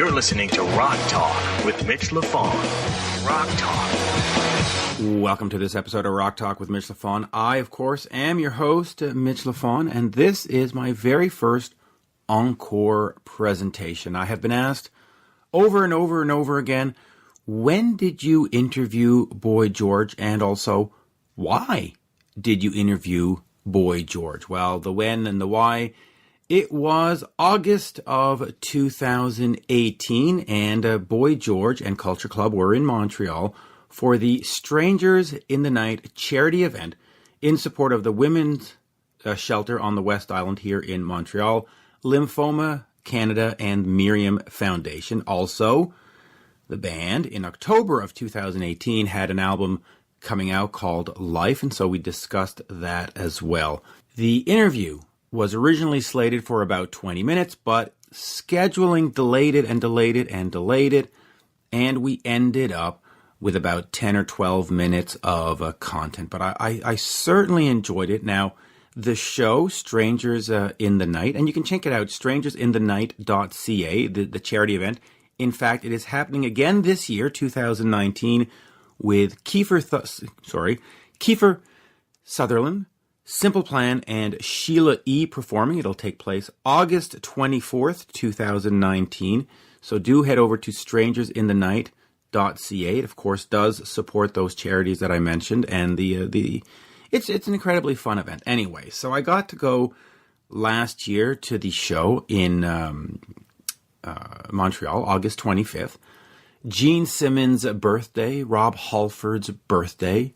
You're listening to Rock Talk with Mitch Lafon. Rock Talk. Welcome to this episode of Rock Talk with Mitch Lafon. I, of course, am your host, Mitch Lafon, and this is my very first ENCORE presentation. I have been asked over and over and over again, when did you interview Boy George, and also, why did you interview Boy George? Well, the when and the why. It was August of 2018, and Boy George and Culture Club were in Montreal for the Strangers in the Night charity event in support of the women's shelter on the West Island here in Montreal, Lymphoma Canada, and Miriam Foundation. Also, the band in October of 2018 had an album coming out called Life, and so we discussed that as well. The interview was originally slated for about 20 minutes, but scheduling delayed it, and we ended up with about 10 or 12 minutes of content. But I certainly enjoyed it. Now, the show, Strangers in the Night, and you can check it out, strangersinthenight.ca, the charity event. In fact, it is happening again this year, 2019, with Keifer Sutherland, Simple Plan, and Sheila E performing. It'll take place August 24th, 2019. So do head over to strangersinthenight.ca. It, of course, does support those charities that I mentioned, and it's an incredibly fun event. Anyway, so I got to go last year to the show in Montreal, August 25th. Gene Simmons' birthday, Rob Halford's birthday,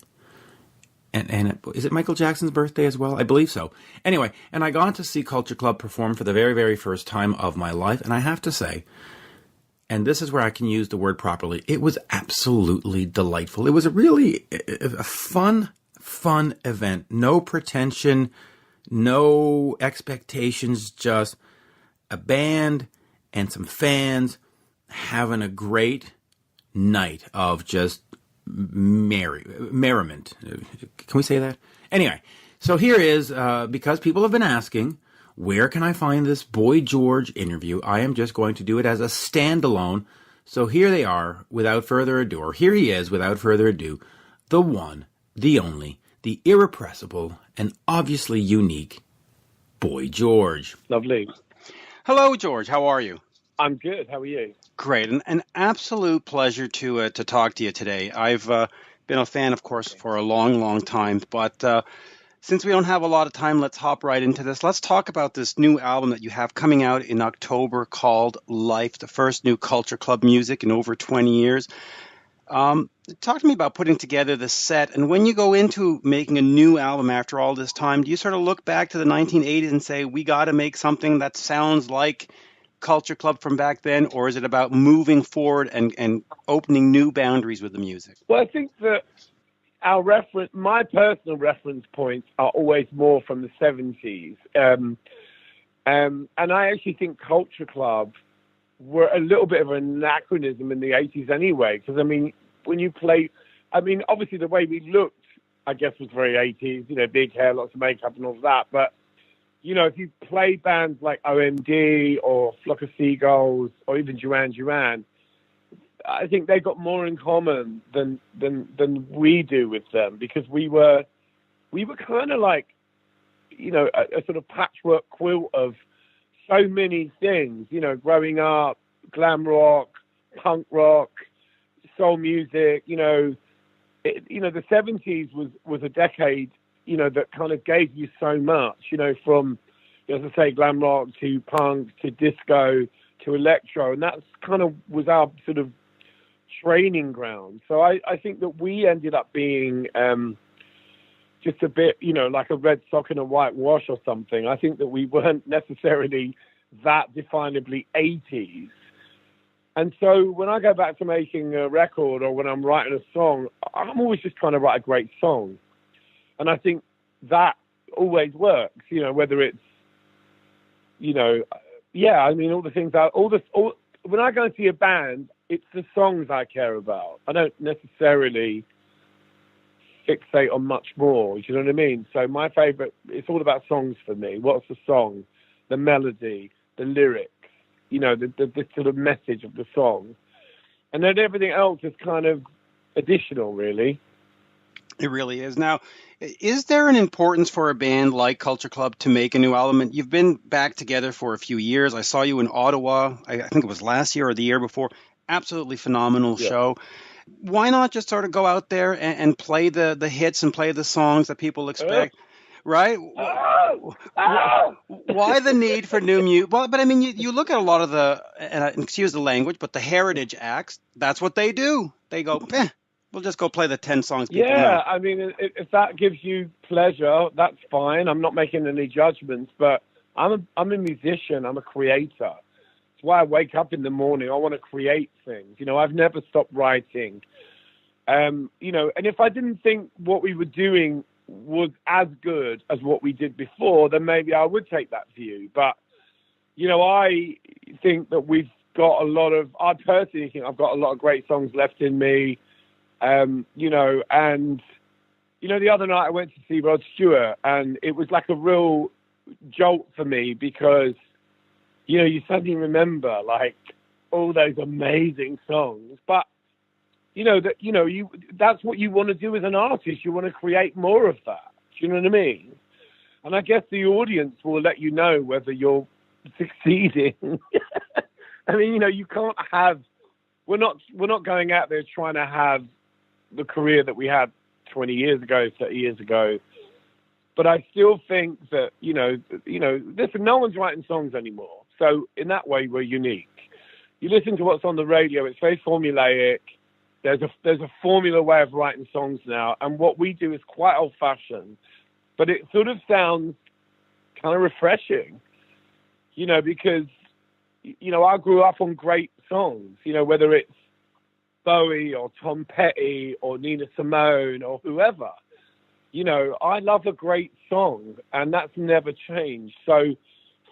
and is it Michael Jackson's birthday as well? I believe so. Anyway, and I got to see Culture Club perform for the very, very first time of my life, and I have to say, and this is where I can use the word properly, it was absolutely delightful. It was a really a fun event. No pretension, no expectations, just a band and some fans having a great night of just merriment. Can we say that? Anyway, so here is, because people have been asking, where can I find this Boy George interview? I am just going to do it as a standalone. So here they are, without further ado, or here he is, without further ado, the one, the only, the irrepressible, and obviously unique Boy George. Lovely. Hello, George. How are you? I'm good. How are you? Great. An absolute pleasure to talk to you today. I've been a fan, of course, for a long, long time. But since we don't have a lot of time, let's hop right into this. Let's talk about this new album that you have coming out in October called Life, the first new Culture Club music in over 20 years. Talk to me about putting together the set. And when you go into making a new album after all this time, do you sort of look back to the 1980s and say, we got to make something that sounds like Culture Club from back then, or is it about moving forward and opening new boundaries with the music? Well, I think that my personal reference points are always more from the 70s. And I actually think Culture Club were a little bit of an anachronism in the 80s anyway, because, I mean, when you play, I mean, obviously the way we looked, I guess, was very 80s, big hair, lots of makeup and all of that, but if you play bands like OMD or Flock of Seagulls or even Duran Duran, I think they got more in common than we do with them, because we were kind of like, a sort of patchwork quilt of so many things, growing up, glam rock, punk rock, soul music, the 70s was a decade that kind of gave you so much, from, as I say, glam rock to punk to disco to electro. And that's kind of was our sort of training ground. So I think that we ended up being just a bit, like a red sock in a white wash or something. I think that we weren't necessarily that definably 80s. And so when I go back to making a record or when I'm writing a song, I'm always just trying to write a great song. And I think that always works, whether it's, all the things when I go and see a band, it's the songs I care about. I don't necessarily fixate on much more. You know what I mean? So my favorite, it's all about songs for me. What's the song? The melody, the lyrics, the sort of message of the song. And then everything else is kind of additional, really. It really is. Now, is there an importance for a band like Culture Club to make a new album? And you've been back together for a few years. I saw you in Ottawa, I think it was last year or the year before. Absolutely phenomenal show. Why not just sort of go out there and play the hits and play the songs that people expect? Right? Why the need for new music? Well, but I mean, you look at a lot of and excuse the language, but the heritage acts, that's what they do. They go, we'll just go play the 10 songs people know. I mean, if that gives you pleasure, that's fine. I'm not making any judgments, but I'm a musician. I'm a creator. That's why I wake up in the morning. I want to create things. I've never stopped writing. And if I didn't think what we were doing was as good as what we did before, then maybe I would take that view. But, I think that I personally think I've got a lot of great songs left in me. And the other night I went to see Rod Stewart, and it was like a real jolt for me because, you suddenly remember like all those amazing songs, but that's what you want to do as an artist. You want to create more of that. Do you know what I mean? And I guess the audience will let you know whether you're succeeding. I mean, you can't have. We're not going out there trying to have the career that we had 20 years ago, 30 years ago. But I still think that listen, no one's writing songs anymore. So in that way, we're unique. You listen to what's on the radio; it's very formulaic. There's a formula way of writing songs now, and what we do is quite old-fashioned, but it sort of sounds kind of refreshing, because, I grew up on great songs, whether it's Bowie or Tom Petty or Nina Simone or whoever, I love a great song, and that's never changed. So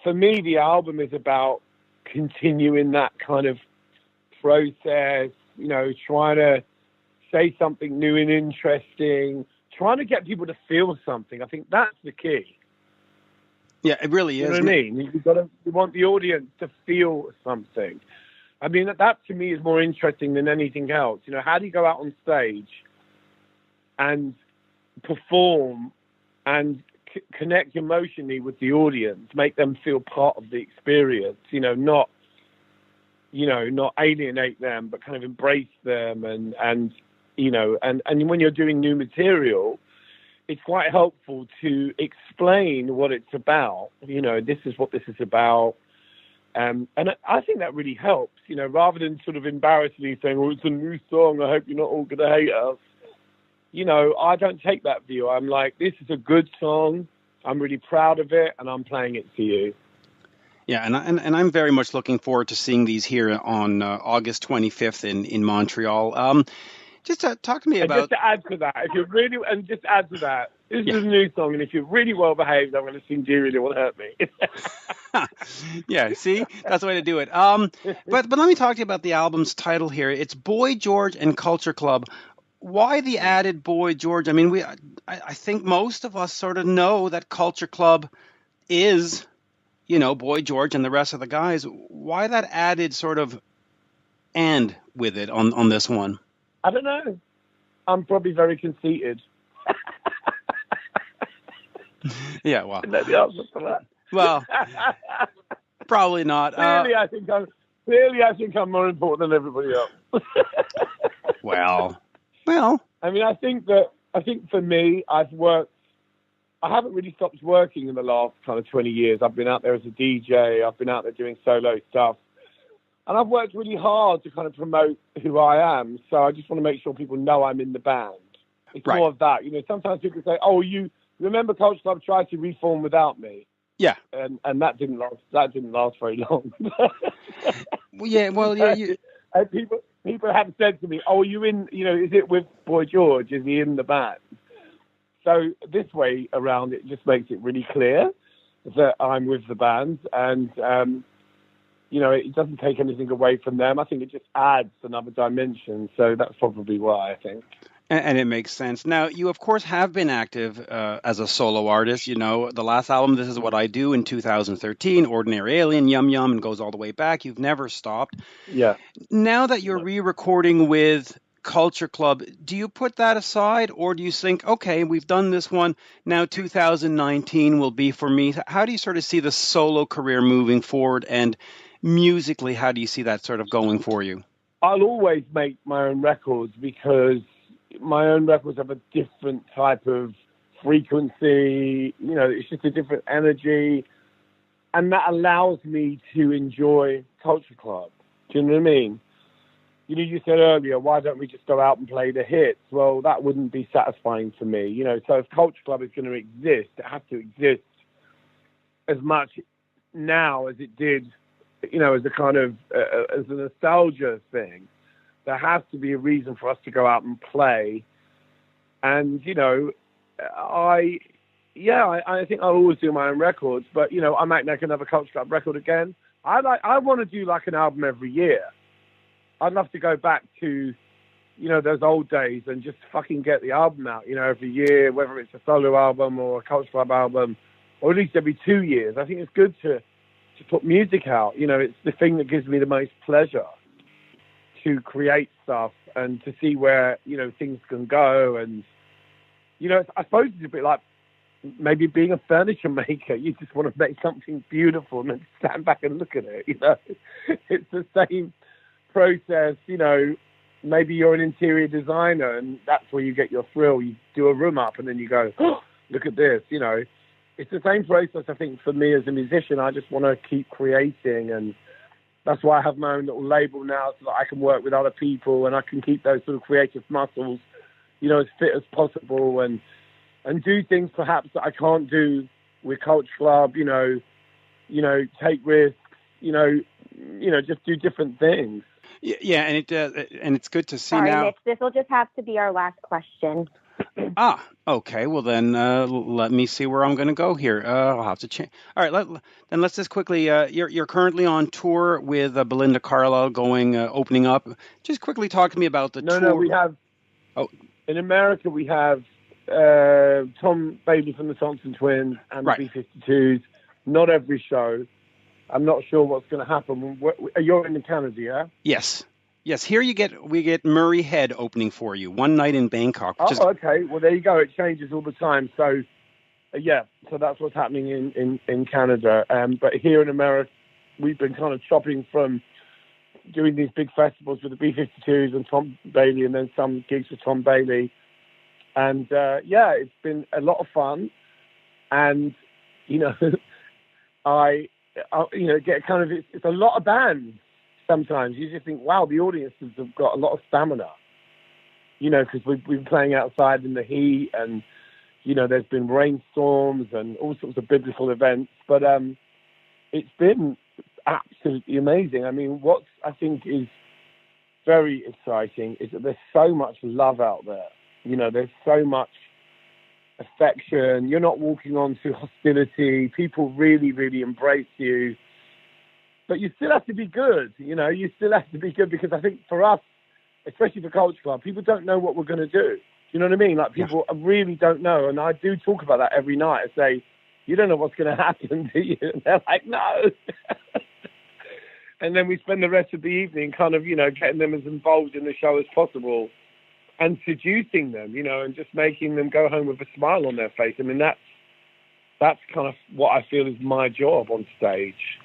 for me, the album is about continuing that kind of process, trying to say something new and interesting, trying to get people to feel something. I think that's the key. Yeah, it really is. You know what I mean? You want the audience to feel something. I mean, that to me is more interesting than anything else. How do you go out on stage and perform and connect emotionally with the audience, make them feel part of the experience, not alienate them, but kind of embrace them. And when you're doing new material, it's quite helpful to explain what it's about. This is what this is about. And I think that really helps, rather than sort of embarrassingly saying, oh, it's a new song, I hope you're not all going to hate us. I don't take that view. I'm like, this is a good song. I'm really proud of it, and I'm playing it for you. Yeah, and I'm very much looking forward to seeing these here on August 25th in Montreal. Just talk to me about. Just to add to that, this is a new song, and if you're really well behaved, I'm going to sing "Do You Really Want to Hurt Me?" Yeah, see, that's the way to do it. But let me talk to you about the album's title here. It's Boy George and Culture Club. Why the added Boy George? I mean, I think most of us sort of know that Culture Club is, Boy George and the rest of the guys. Why that added sort of "and" with it on this one? I don't know. I'm probably very conceited. Yeah, well. Know the answer to that. Well, probably not. Clearly, I think I'm more important than everybody else. Well. I mean, I think for me, I haven't really stopped working in the last kind of 20 years. I've been out there as a DJ. I've been out there doing solo stuff. And I've worked really hard to kind of promote who I am. So I just want to make sure people know I'm in the band. It's more of that. Sometimes people say, oh, you remember Culture Club tried to reform without me? Yeah. And that didn't last very long. Yeah. People have said to me, oh, you in, is it with Boy George? Is he in the band? So this way around, it just makes it really clear that I'm with the band. And, it doesn't take anything away from them. I think it just adds another dimension. So that's probably why, I think. And it makes sense. Now, you, of course, have been active as a solo artist. You know, the last album, This Is What I Do, in 2013, Ordinary Alien, Yum Yum, and goes all the way back. You've never stopped. Yeah. Now that you're re-recording with Culture Club, do you put that aside, or do you think, okay, we've done this one, now 2019 will be for me? How do you sort of see the solo career moving forward, and musically, how do you see that sort of going for you? I'll always make my own records because my own records have a different type of frequency. You know, it's just a different energy. And that allows me to enjoy Culture Club. Do you know what I mean? You know, you said earlier, why don't we just go out and play the hits? Well, that wouldn't be satisfying for me. You know, so if Culture Club is going to exist, it has to exist as much now as it did, you know, as a kind of, as a nostalgia thing. There has to be a reason for us to go out and play. And, you know, I think I'll always do my own records, but, you know, I might make another Culture Club record again. I want to do like an album every year. I'd love to go back to, you know, those old days and just fucking get the album out, you know, every year, whether it's a solo album or a Culture Club album, or at least every 2 years. I think it's good to put music out. You know, it's the thing that gives me the most pleasure, to create stuff and to see where, you know, things can go. And, you know, I suppose it's a bit like maybe being a furniture maker. You just want to make something beautiful and then stand back and look at it, you know. It's the same process, you know. Maybe you're an interior designer and that's where you get your thrill. You do a room up and then you go, oh, look at this, you know. It's the same process, I think, for me as a musician. I just want to keep creating, and that's why I have my own little label now, so that I can work with other people and I can keep those sort of creative muscles, you know, as fit as possible, and do things perhaps that I can't do with Culture Club, you know, take risks, you know, just do different things. Yeah, and it's good to see. Sorry, now. Mitch, this will just have to be our last question. Okay. Well, then let me see where I'm going to go here. I'll have to change. All right, then let's just quickly. You're currently on tour with Belinda Carlisle, opening up. Just quickly talk to me about the tour. No, we have. Oh, in America we have Tom Bailey from the Thompson Twins and the B-52s. Not every show. I'm not sure what's going to happen. You're in Canada, yeah? Yes. Here we get Murray Head opening for you, one night in Bangkok. Okay. Well, there you go. It changes all the time. So, so that's what's happening in Canada. But here in America, we've been kind of chopping from doing these big festivals with the B-52s and Tom Bailey, and then some gigs with Tom Bailey. And, it's been a lot of fun. And, you know, I get kind of, it's a lot of bands. Sometimes you just think, wow, the audiences have got a lot of stamina, you know, because we've been playing outside in the heat, and, you know, there's been rainstorms and all sorts of biblical events. But it's been absolutely amazing. I mean, what I think is very exciting is that there's so much love out there. You know, there's so much affection. You're not walking on to hostility. People really, really embrace you. But you still have to be good, you know. You still have to be good, because I think for us, especially for Culture Club, people don't know what we're going to do. You know what I mean? Like, people really don't know. And I do talk about that every night. I say, you don't know what's going to happen, do you? And they're like, no. And then we spend the rest of the evening kind of, you know, getting them as involved in the show as possible and seducing them, you know, and just making them go home with a smile on their face. I mean, that's kind of what I feel is my job on stage.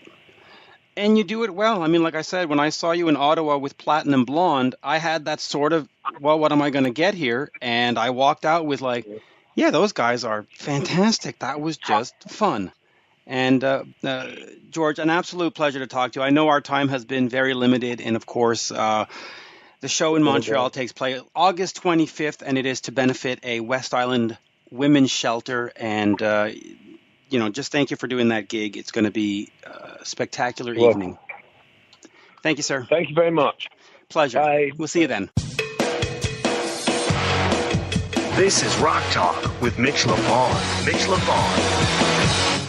And you do it well. I mean, like I said, when I saw you in Ottawa with Platinum Blonde, I had that sort of, well, what am I going to get here? And I walked out with like, yeah, those guys are fantastic. That was just fun. And George, an absolute pleasure to talk to you. I know our time has been very limited. And of course, the show in Montreal takes place August 25th, and it is to benefit a West Island women's shelter. And, you know, just thank you for doing that gig. It's going to be a spectacular evening. Thank you, sir. Thank you very much. Pleasure. Bye. We'll see you then. This is Rock Talk with Mitch Lafon. Mitch Lafon.